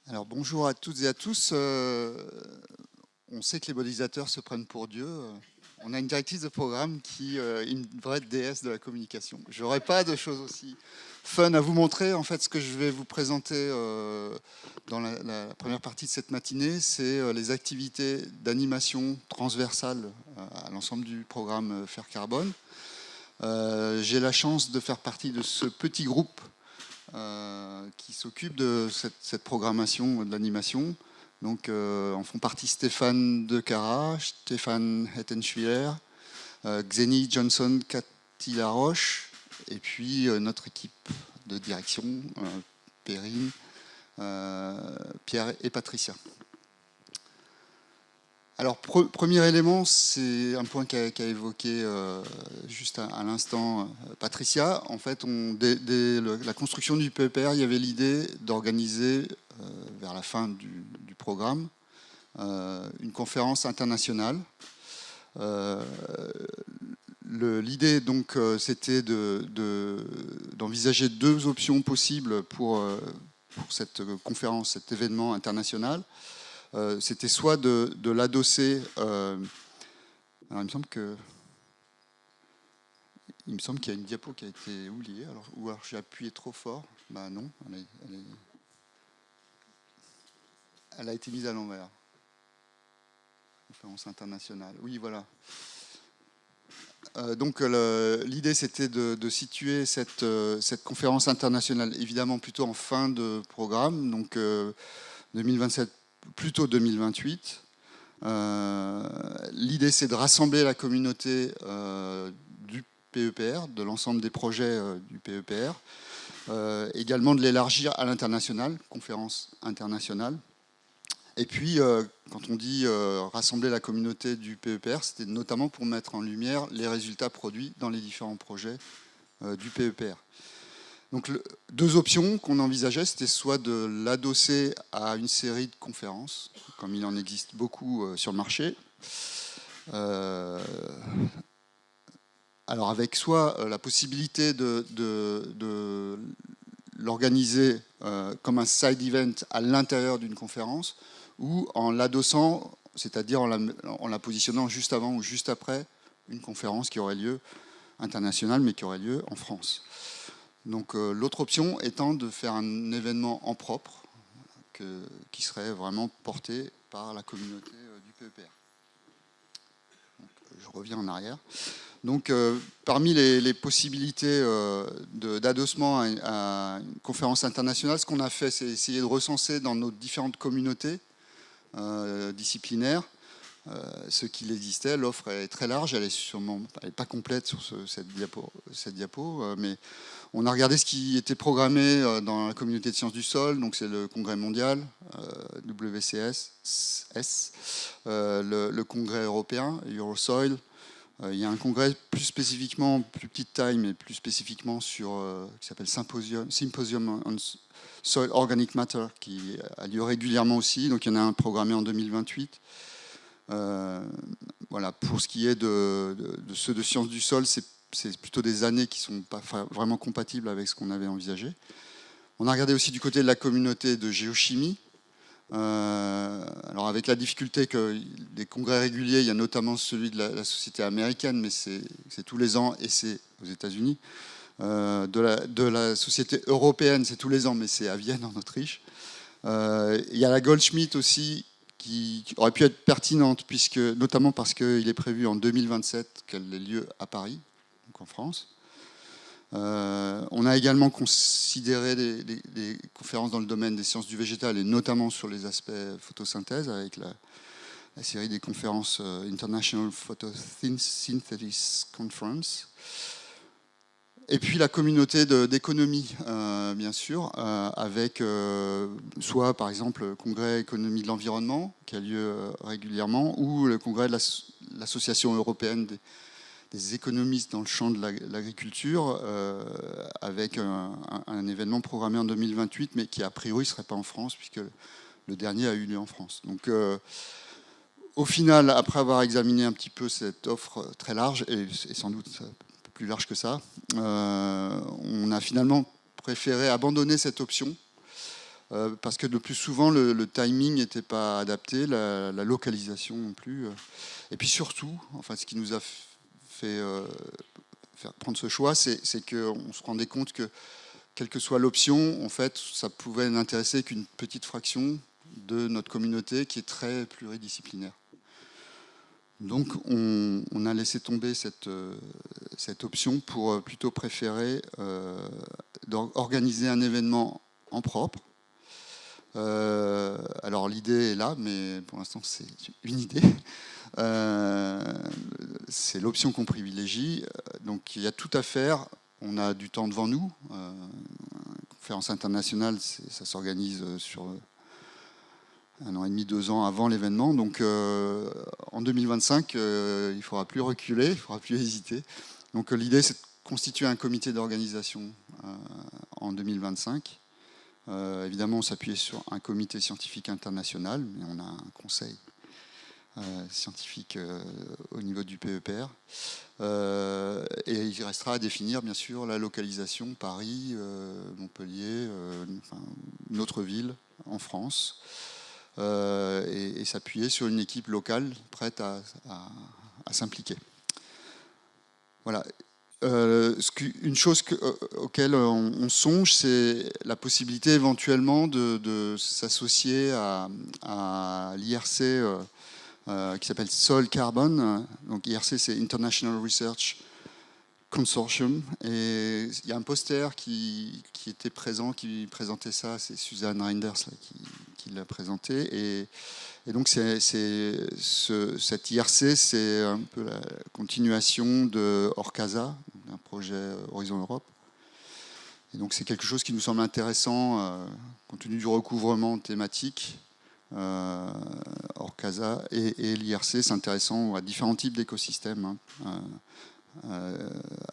Alors bonjour à toutes et à tous. On sait que les modélisateurs se prennent pour Dieu. On a une directrice de programme qui est une vraie déesse de la communication. J'aurais pas de choses aussi fun à vous montrer. En fait, ce que je vais vous présenter dans la première partie de cette matinée, c'est les activités d'animation transversale à l'ensemble du programme Faire Carbone. J'ai la chance de faire partie de ce petit groupe qui s'occupe de cette programmation de l'animation. Donc, en font partie Stéphane De Cara, Stéphane Hettenschwiller, Xeni Johnson, Cathy Laroche, et puis notre équipe de direction, Perrine, Pierre et Patricia. Alors, premier élément, c'est un point qu'a évoqué juste à l'instant Patricia. En fait, dès la construction du PEPR, il y avait l'idée d'organiser, vers la fin du programme, une conférence internationale. L'idée, donc, c'était d'envisager deux options possibles pour cette conférence, cet événement international. C'était soit de l'adosser. Alors il me semble qu'il y a une diapo qui a été oubliée, ou alors j'ai appuyé trop fort. Bah non, elle a été mise à l'envers. Conférence internationale. Oui, voilà. Donc l'idée c'était de situer cette conférence internationale évidemment plutôt en fin de programme, donc 2027, plutôt 2028. L'idée, c'est de rassembler la communauté du PEPR, de l'ensemble des projets du PEPR, également de l'élargir à l'international, conférence internationale. Et puis, quand on dit rassembler la communauté du PEPR, c'était notamment pour mettre en lumière les résultats produits dans les différents projets du PEPR. Donc, deux options qu'on envisageait, c'était soit de l'adosser à une série de conférences, comme il en existe beaucoup sur le marché. Alors, avec soit la possibilité de l'organiser comme un side event à l'intérieur d'une conférence, ou en l'adossant, c'est-à-dire en la positionnant juste avant ou juste après une conférence qui aurait lieu internationale, mais qui aurait lieu en France. Donc l'autre option étant de faire un événement en propre qui serait vraiment porté par la communauté du PEPR. Donc, je reviens en arrière. Donc parmi les possibilités d'adossement à une conférence internationale, ce qu'on a fait, c'est essayer de recenser dans nos différentes communautés disciplinaires ce qu'il existait. L'offre est très large, elle est pas complète sur cette diapo, mais on a regardé ce qui était programmé dans la communauté de sciences du sol, donc c'est le congrès mondial, WCS, le congrès européen, Eurosoil. Il y a un congrès plus spécifiquement, plus petite taille, mais plus spécifiquement qui s'appelle Symposium on Soil Organic Matter, qui a lieu régulièrement aussi. Donc il y en a un programmé en 2028. Voilà, pour ce qui est de ceux de sciences du sol, c'est plutôt des années qui ne sont pas vraiment compatibles avec ce qu'on avait envisagé. On a regardé aussi du côté de la communauté de géochimie. Alors avec la difficulté que des congrès réguliers, il y a notamment celui de la société américaine, mais c'est tous les ans et c'est aux États-Unis. De la société européenne, c'est tous les ans, mais c'est à Vienne en Autriche. Il y a la Goldschmidt aussi, qui aurait pu être pertinente, notamment parce qu'il est prévu en 2027 qu'elle ait lieu à Paris, donc en France. On a également considéré des conférences dans le domaine des sciences du végétal et notamment sur les aspects photosynthèse avec la série des conférences International Photosynthesis Conference. Et puis la communauté d'économie, bien sûr, avec soit par exemple le congrès économie de l'environnement qui a lieu régulièrement ou le congrès de l'association européenne des économistes dans le champ de l'agriculture, avec un événement programmé en 2028, mais qui a priori ne serait pas en France, puisque le dernier a eu lieu en France. Donc, au final, après avoir examiné un petit peu cette offre très large, et sans doute un peu plus large que ça, on a finalement préféré abandonner cette option parce que le plus souvent, le timing n'était pas adapté, la localisation non plus. Et puis surtout, enfin, ce qui nous a fait faire prendre ce choix, c'est qu'on se rendait compte que, quelle que soit l'option, en fait, ça pouvait n'intéresser qu'une petite fraction de notre communauté qui est très pluridisciplinaire. Donc on a laissé tomber cette option pour plutôt préférer organiser un événement en propre. Alors l'idée est là, mais pour l'instant c'est une idée. C'est l'option qu'on privilégie. Donc il y a tout à faire. On a du temps devant nous. Conférence internationale, ça s'organise sur 1 an et demi, 2 ans avant l'événement. Donc en 2025, il ne faudra plus reculer, il ne faudra plus hésiter. Donc l'idée, c'est de constituer un comité d'organisation en 2025. Évidemment, on s'appuyait sur un comité scientifique international, mais on a un conseil scientifique au niveau du PEPR. Et il restera à définir, bien sûr, la localisation, Paris, Montpellier, enfin, une autre ville en France. Et s'appuyer sur une équipe locale prête à s'impliquer. Voilà. Une chose auquel on songe, c'est la possibilité éventuellement de s'associer à l'IRC qui s'appelle Soil Carbon. Donc IRC, c'est International Research Consortium. Et il y a un poster qui était présent, qui présentait ça, c'est Suzanne Reinders là, qui l'a présenté. Et donc cette IRC, c'est un peu la continuation de Orcasa, un projet Horizon Europe. Et donc c'est quelque chose qui nous semble intéressant compte tenu du recouvrement thématique. Orcasa et l'IRC s'intéressant à différents types d'écosystèmes.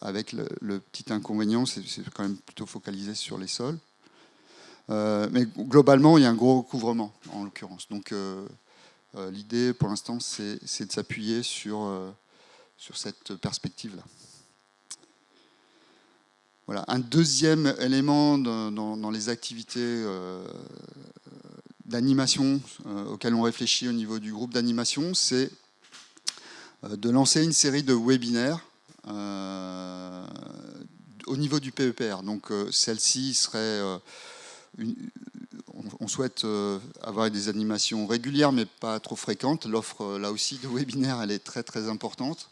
Avec le petit inconvénient, c'est quand même plutôt focalisé sur les sols. Mais globalement, il y a un gros recouvrement, en l'occurrence. Donc l'idée, pour l'instant, c'est de s'appuyer sur cette perspective-là. Voilà. Un deuxième élément dans les activités d'animation auxquelles on réfléchit au niveau du groupe d'animation, c'est de lancer une série de webinaires au niveau du PEPR. Donc celle-ci serait... on souhaite avoir des animations régulières, mais pas trop fréquentes. L'offre, là aussi, de webinaires, elle est très, très importante.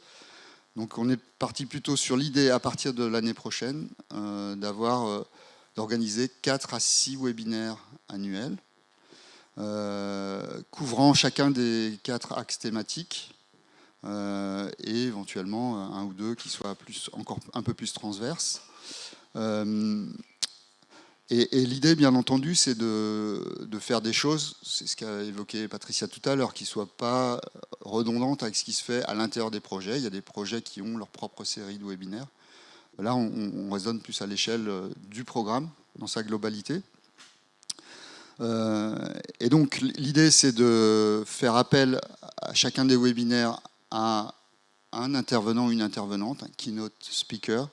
Donc on est parti plutôt sur l'idée, à partir de l'année prochaine, d'organiser 4 à 6 webinaires annuels, couvrant chacun des 4 axes thématiques, et éventuellement 1 ou 2 qui soient encore un peu plus transverses. Et l'idée, bien entendu, c'est de faire des choses, c'est ce qu'a évoqué Patricia tout à l'heure, qui ne soient pas redondantes avec ce qui se fait à l'intérieur des projets. Il y a des projets qui ont leur propre série de webinaires. Là, on raisonne plus à l'échelle du programme, dans sa globalité. Et donc, l'idée, c'est de faire appel à chacun des webinaires à un intervenant ou une intervenante, un keynote speaker,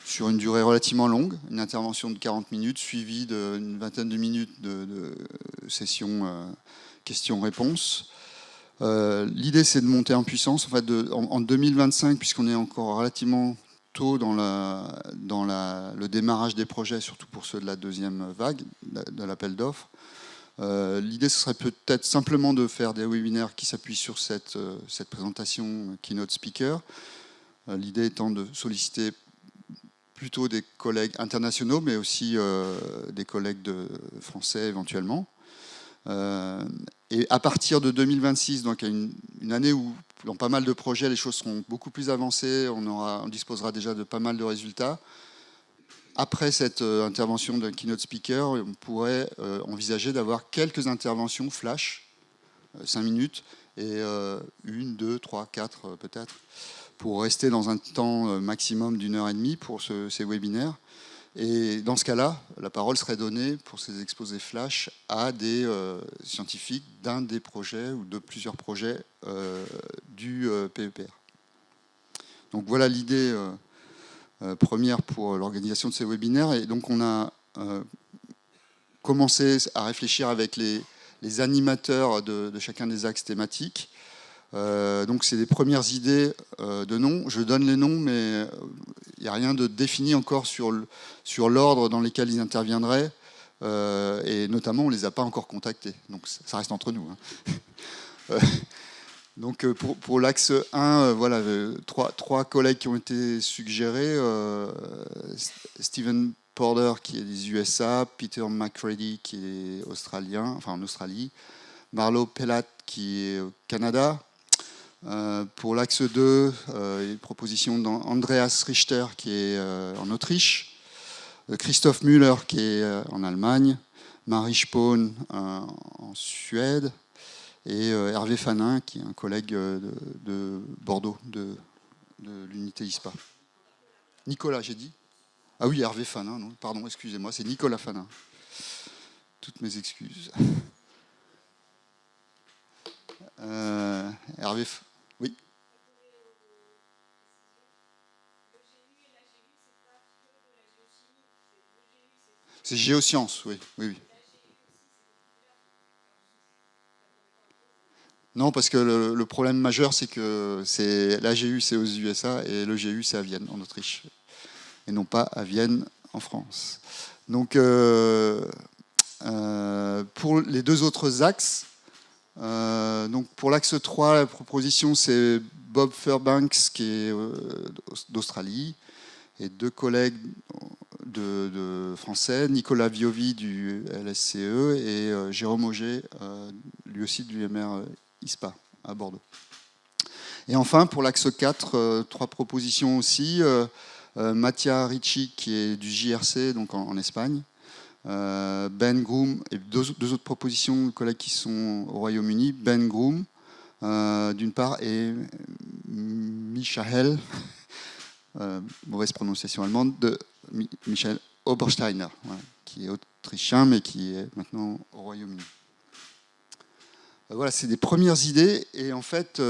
sur une durée relativement longue, une intervention de 40 minutes, suivie d'une vingtaine de minutes de session questions-réponses. L'idée, c'est de monter en puissance. En fait, en 2025, puisqu'on est encore relativement tôt dans le démarrage des projets, surtout pour ceux de la deuxième vague, de l'appel d'offres, l'idée, ce serait peut-être simplement de faire des webinaires qui s'appuient sur cette présentation keynote speaker. L'idée étant de solliciter plutôt des collègues internationaux, mais aussi des collègues français éventuellement. Et à partir de 2026, donc une année où, dans pas mal de projets, les choses seront beaucoup plus avancées, on disposera déjà de pas mal de résultats. Après cette intervention d'un keynote speaker, on pourrait envisager d'avoir quelques interventions flash, 5 minutes, et 1, 2, 3, 4 peut-être, pour rester dans un temps maximum d'1h30 pour ces webinaires. Et dans ce cas-là, la parole serait donnée pour ces exposés flash à des scientifiques d'un des projets ou de plusieurs projets du PEPR. Donc voilà l'idée première pour l'organisation de ces webinaires. Et donc on a commencer à réfléchir avec les animateurs de chacun des axes thématiques. Donc c'est des premières idées de noms. Je donne les noms, mais il n'y a rien de défini encore sur l'ordre dans lequel ils interviendraient. Et notamment, on ne les a pas encore contactés. Donc ça reste entre nous. Hein. Donc pour l'axe 1, voilà, trois collègues qui ont été suggérés. Stephen Porter qui est des USA, Peter McCready qui est australien, enfin en Australie, Marlo Pellat qui est au Canada. Pour l'axe 2, une proposition d'Andreas Richter qui est en Autriche, Christoph Müller qui est en Allemagne, Marie Spohn en Suède, et Hervé Fanin, qui est un collègue de Bordeaux, de l'unité ISPA. Nicolas, j'ai dit ? Ah oui, Hervé Fanin, non, pardon, excusez-moi, c'est Nicolas Fanin. Toutes mes excuses. Hervé, oui. C'est géosciences, oui, oui, oui. Non, parce que le problème majeur, c'est que l'AGU, c'est aux USA et le GU, c'est à Vienne, en Autriche, et non pas à Vienne, en France. Donc, pour les deux autres axes, donc pour l'axe 3, la proposition, c'est Bob Fairbanks, qui est d'Australie, et deux collègues de français, Nicolas Viovi du LSCE et Jérôme Auger, lui aussi du UMR ISPA à Bordeaux. Et enfin, pour l'axe 4, trois propositions aussi. Mattia Ricci, qui est du JRC, donc en Espagne. Ben Groom, et deux autres propositions de collègues qui sont au Royaume-Uni. Ben Groom, d'une part, et Michael, mauvaise prononciation allemande, de Michael Obersteiner, voilà, qui est autrichien, mais qui est maintenant au Royaume-Uni. Voilà, c'est des premières idées, et en fait,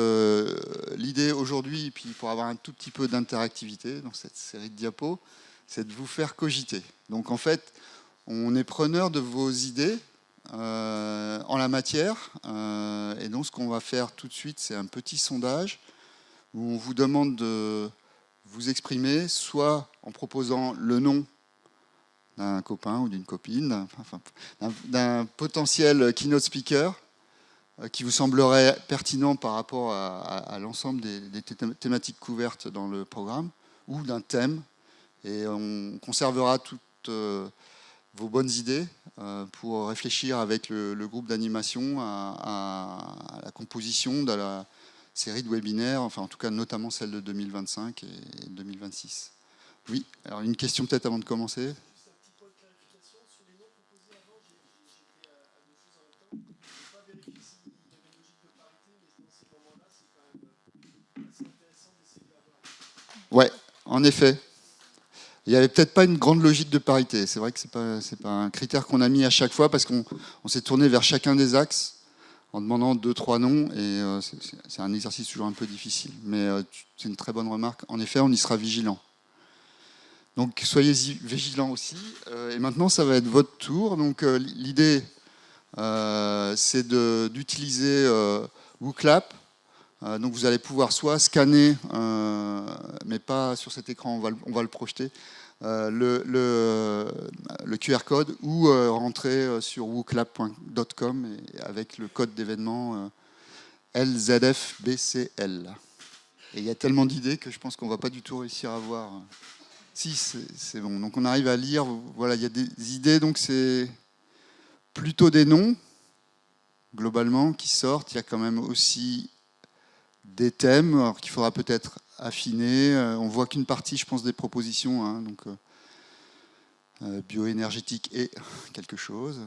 l'idée aujourd'hui, puis pour avoir un tout petit peu d'interactivité dans cette série de diapos, c'est de vous faire cogiter. Donc en fait, on est preneur de vos idées en la matière, et donc ce qu'on va faire tout de suite, c'est un petit sondage où on vous demande de vous exprimer, soit en proposant le nom d'un copain ou d'une copine, d'un potentiel keynote speaker, qui vous semblerait pertinent par rapport à l'ensemble des thématiques couvertes dans le programme, ou d'un thème, et on conservera toutes vos bonnes idées pour réfléchir avec le groupe d'animation à la composition de la série de webinaires, enfin en tout cas notamment celle de 2025 et 2026. Oui, alors une question peut-être avant de commencer. Ouais, en effet. Il n'y avait peut-être pas une grande logique de parité. C'est vrai que c'est pas un critère qu'on a mis à chaque fois parce qu'on s'est tourné vers chacun des axes en demandant 2-3 noms et c'est un exercice toujours un peu difficile. Mais c'est une très bonne remarque. En effet, on y sera vigilant. Donc soyez vigilants aussi. Et maintenant, ça va être votre tour. Donc l'idée, c'est d'utiliser WooClap. Donc vous allez pouvoir soit scanner, mais pas sur cet écran, on va le projeter, le QR code, ou rentrer sur wooclap.com avec le code d'événement LZFBCL. Et il y a tellement d'idées que je pense qu'on ne va pas du tout réussir à voir. Si, c'est bon. Donc on arrive à lire, voilà, il y a des idées, donc c'est plutôt des noms, globalement, qui sortent. Il y a quand même aussi des thèmes qu'il faudra peut-être affiner. On voit qu'une partie, je pense, des propositions, hein, donc bioénergétique et quelque chose.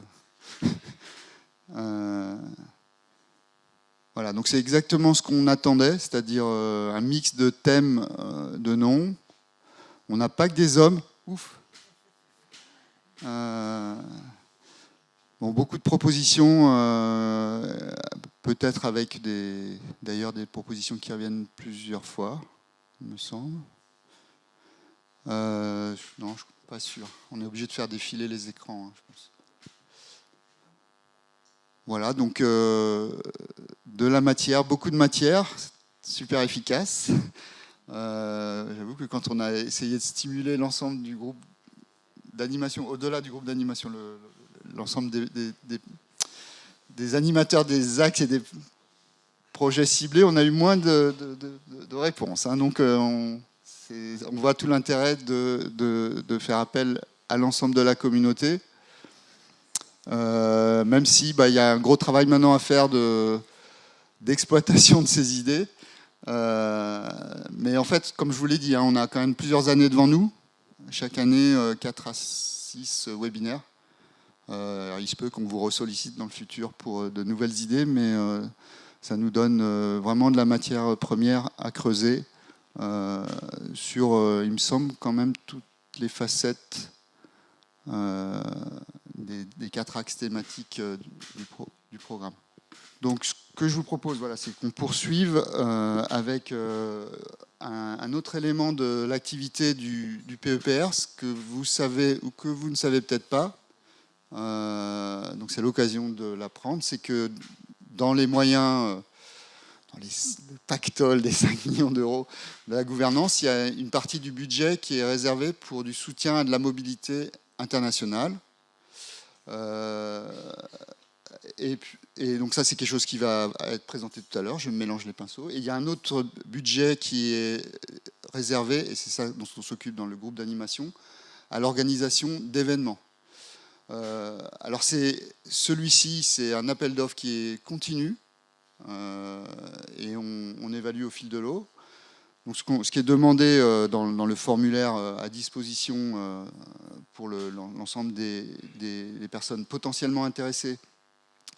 Voilà, donc c'est exactement ce qu'on attendait, c'est-à-dire un mix de thèmes, de noms. On n'a pas que des hommes. Ouf. Bon, beaucoup de propositions, peut-être avec d'ailleurs des propositions qui reviennent plusieurs fois, il me semble. Non, je ne suis pas sûr. On est obligé de faire défiler les écrans, hein, je pense. Voilà, donc de la matière, beaucoup de matière, super efficace. J'avoue que quand on a essayé de stimuler l'ensemble du groupe d'animation, au-delà du groupe d'animation, l'ensemble des animateurs des axes et des projets ciblés, on a eu moins de réponses. Hein. Donc on voit tout l'intérêt de faire appel à l'ensemble de la communauté, même si y a un gros travail maintenant à faire d'exploitation de ces idées. Mais en fait, comme je vous l'ai dit, hein, on a quand même plusieurs années devant nous. Chaque année, 4 à 6 webinaires. Alors, il se peut qu'on vous ressollicite dans le futur pour de nouvelles idées, mais ça nous donne vraiment de la matière première à creuser sur, il me semble, quand même toutes les facettes des 4 axes thématiques du programme. Donc, ce que je vous propose, voilà, c'est qu'on poursuive avec un autre élément de l'activité du PEPR, ce que vous savez ou que vous ne savez peut-être pas. Donc, c'est l'occasion de l'apprendre. C'est que dans les moyens, dans les pactoles des 5 millions d'euros de la gouvernance, il y a une partie du budget qui est réservée pour du soutien à de la mobilité internationale. Et donc ça, c'est quelque chose qui va être présenté tout à l'heure. Je mélange les pinceaux. Et il y a un autre budget qui est réservé, et c'est ça dont on s'occupe dans le groupe d'animation, à l'organisation d'événements. Alors celui-ci, c'est un appel d'offres qui est continu, et on évalue au fil de l'eau. Donc ce qui est demandé dans le formulaire à disposition pour l'ensemble des personnes potentiellement intéressées,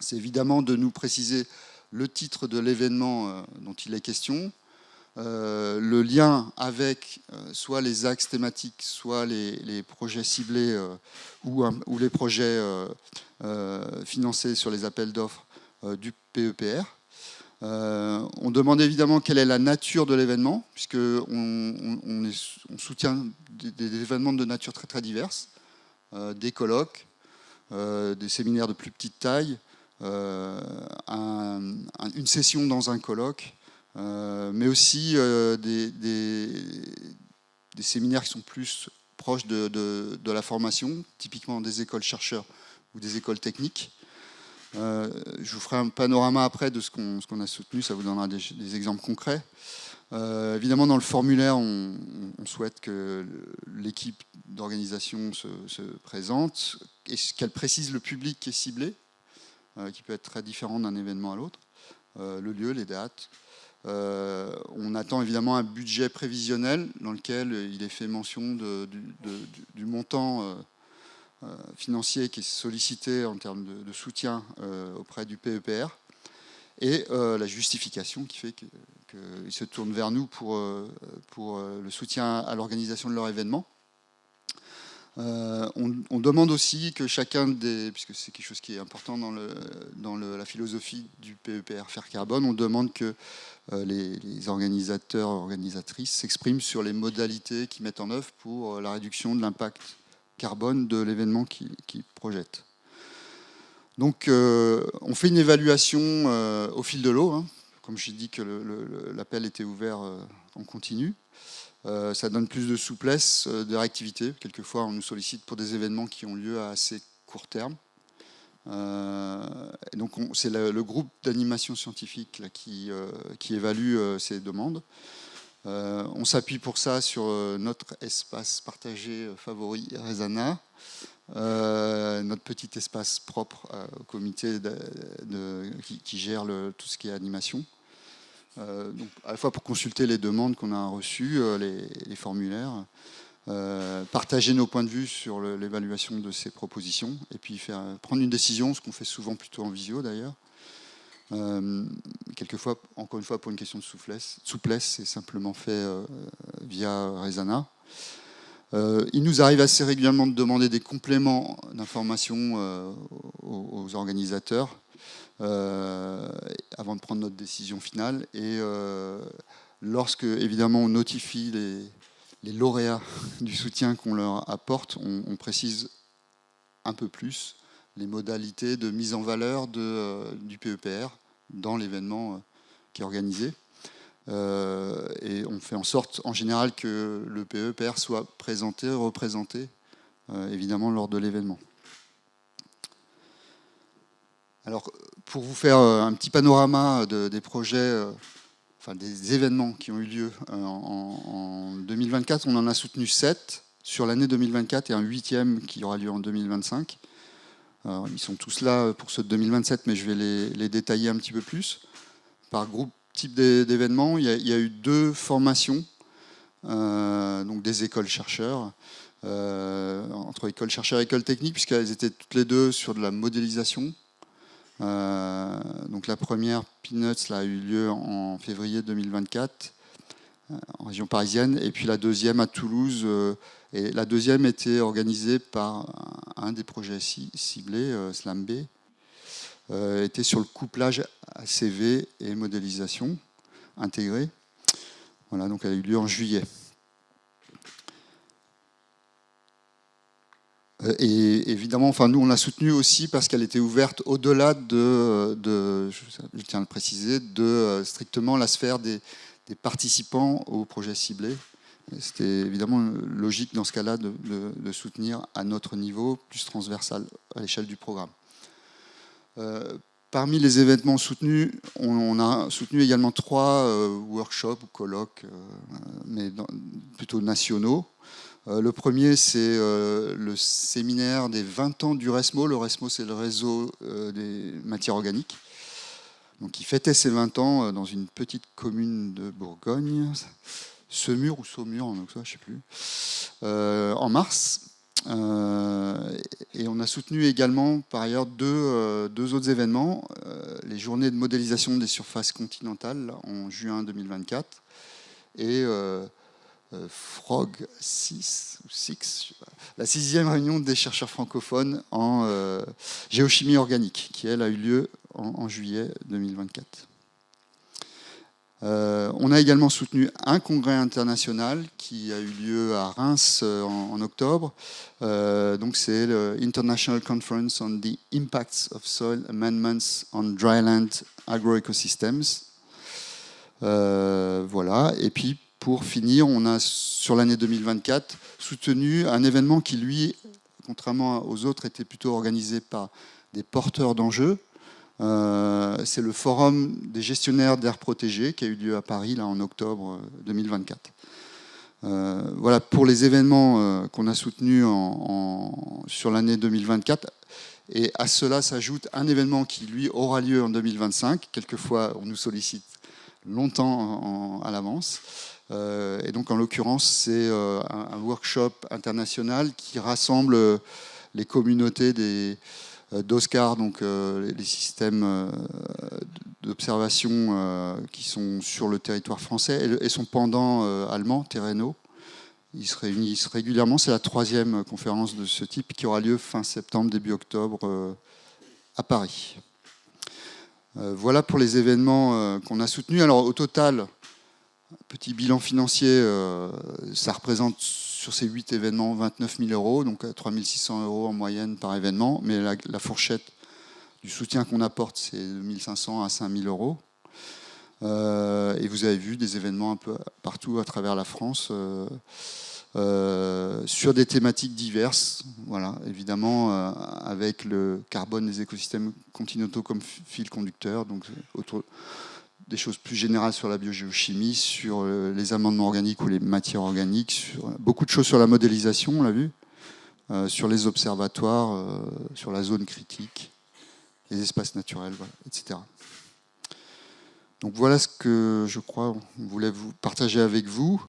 c'est évidemment de nous préciser le titre de l'événement dont il est question, le lien avec soit les axes thématiques, soit les projets ciblés ou les projets financés sur les appels d'offres du PEPR. On demande évidemment quelle est la nature de l'événement, puisqu'on soutient des événements de nature très très diverses, des colloques, des séminaires de plus petite taille, une session dans un colloque, mais aussi des séminaires qui sont plus proches de la formation, typiquement des écoles chercheurs ou des écoles techniques. Je vous ferai un panorama après de ce qu'on a soutenu, ça vous donnera des exemples concrets. Évidemment, dans le formulaire, on souhaite que l'équipe d'organisation se présente et qu'elle précise le public qui est ciblé, qui peut être très différent d'un événement à l'autre, le lieu, les dates. On attend évidemment un budget prévisionnel dans lequel il est fait mention du montant financier qui est sollicité en termes de soutien auprès du PEPR et la justification qui fait qu'ils se tournent vers nous pour le soutien à l'organisation de leur événement. On demande aussi que chacun puisque c'est quelque chose qui est important dans la philosophie du PEPR Faire Carbone, on demande que les organisateurs, organisatrices s'expriment sur les modalités qu'ils mettent en œuvre pour la réduction de l'impact carbone de l'événement qu'ils projettent. Donc on fait une évaluation au fil de l'eau, hein. Comme j'ai dit que l'appel était ouvert en continu. Ça donne plus de souplesse, de réactivité. Quelquefois, on nous sollicite pour des événements qui ont lieu à assez court terme. Et donc, c'est le groupe d'animation scientifique là, qui évalue ces demandes. On s'appuie pour ça sur notre espace partagé favori, Rezana, notre petit espace propre au comité qui gère tout ce qui est animation. Donc, à la fois pour consulter les demandes qu'on a reçues, les formulaires, partager nos points de vue sur l'évaluation de ces propositions et puis prendre une décision, ce qu'on fait souvent plutôt en visio d'ailleurs. Quelquefois, encore une fois, pour une question de souplesse, c'est simplement fait via Rezana. Il nous arrive assez régulièrement de demander des compléments d'informations aux organisateurs avant de prendre notre décision finale. Et lorsque, évidemment, on notifie les lauréats du soutien qu'on leur apporte, on précise un peu plus les modalités de mise en valeur du PEPR dans l'événement qui est organisé. Et on fait en sorte, en général, que le PEPR soit présenté, représenté, évidemment, lors de l'événement. Alors, pour vous faire un petit panorama des projets, enfin des événements qui ont eu lieu en 2024, on en a soutenu 7 sur l'année 2024 et un 8e qui aura lieu en 2025. Alors, ils sont tous là pour ceux de 2027, mais je vais les détailler un petit peu plus. Par groupe type d'événements, il y a eu 2 formations, donc des écoles chercheurs, entre écoles chercheurs et écoles techniques, puisqu'elles étaient toutes les deux sur de la modélisation. Donc la première, Peanuts, là, a eu lieu en février 2024, en région parisienne, et puis la deuxième à Toulouse. Et la deuxième était organisée par un des projets ciblés, SLAM B, était sur le couplage ACV et modélisation intégrée. Voilà, donc elle a eu lieu en juillet. Et évidemment, enfin, nous, on l'a soutenue aussi parce qu'elle était ouverte au-delà je tiens à le préciser, de strictement la sphère des participants au projet ciblé. C'était évidemment logique dans ce cas-là de soutenir à notre niveau, plus transversal à l'échelle du programme. Parmi les événements soutenus, on a soutenu également 3 workshops ou colloques, mais plutôt nationaux. Le premier, c'est le séminaire des 20 ans du RESMO. Le RESMO, c'est le réseau des matières organiques. Donc, il fêtait ses 20 ans dans une petite commune de Bourgogne, Semur ou Saumur, donc ça, je ne sais plus, en mars. Et on a soutenu également, par ailleurs, deux autres événements. Les journées de modélisation des surfaces continentales en juin 2024 et FROG 6, la 6e réunion des chercheurs francophones en géochimie organique, qui, elle, a eu lieu en juillet 2024. On a également soutenu un congrès international qui a eu lieu à Reims en octobre. Donc c'est le International Conference on the Impacts of Soil Amendments on Dryland Agroecosystems. Voilà. Et puis, pour finir, on a, sur l'année 2024, soutenu un événement qui, lui, contrairement aux autres, était plutôt organisé par des porteurs d'enjeux. C'est le Forum des gestionnaires d'aires protégées qui a eu lieu à Paris là, en octobre 2024. Voilà pour les événements qu'on a soutenus sur l'année 2024. Et à cela s'ajoute un événement qui, lui, aura lieu en 2025. Quelquefois, on nous sollicite longtemps à l'avance. Et donc, en l'occurrence, c'est un workshop international qui rassemble les communautés d'OSCAR, donc les systèmes d'observation qui sont sur le territoire français, et son pendant allemand, Terreno. Ils se réunissent régulièrement. C'est la 3e conférence de ce type qui aura lieu fin septembre, début octobre à Paris. Voilà pour les événements qu'on a soutenus. Alors au total, petit bilan financier, ça représente sur ces 8 événements 29 000 €, donc 3 600 € en moyenne par événement. Mais la fourchette du soutien qu'on apporte, c'est de 1 500 à 5 000 €. Et vous avez vu des événements un peu partout à travers la France sur des thématiques diverses. Voilà, évidemment, avec le carbone des écosystèmes continentaux comme fil conducteur, donc autour des choses plus générales sur la biogéochimie, sur les amendements organiques ou les matières organiques, sur beaucoup de choses sur la modélisation, on l'a vu, sur les observatoires, sur la zone critique, les espaces naturels, voilà, etc. Donc voilà ce que je crois on voulait vous partager avec vous.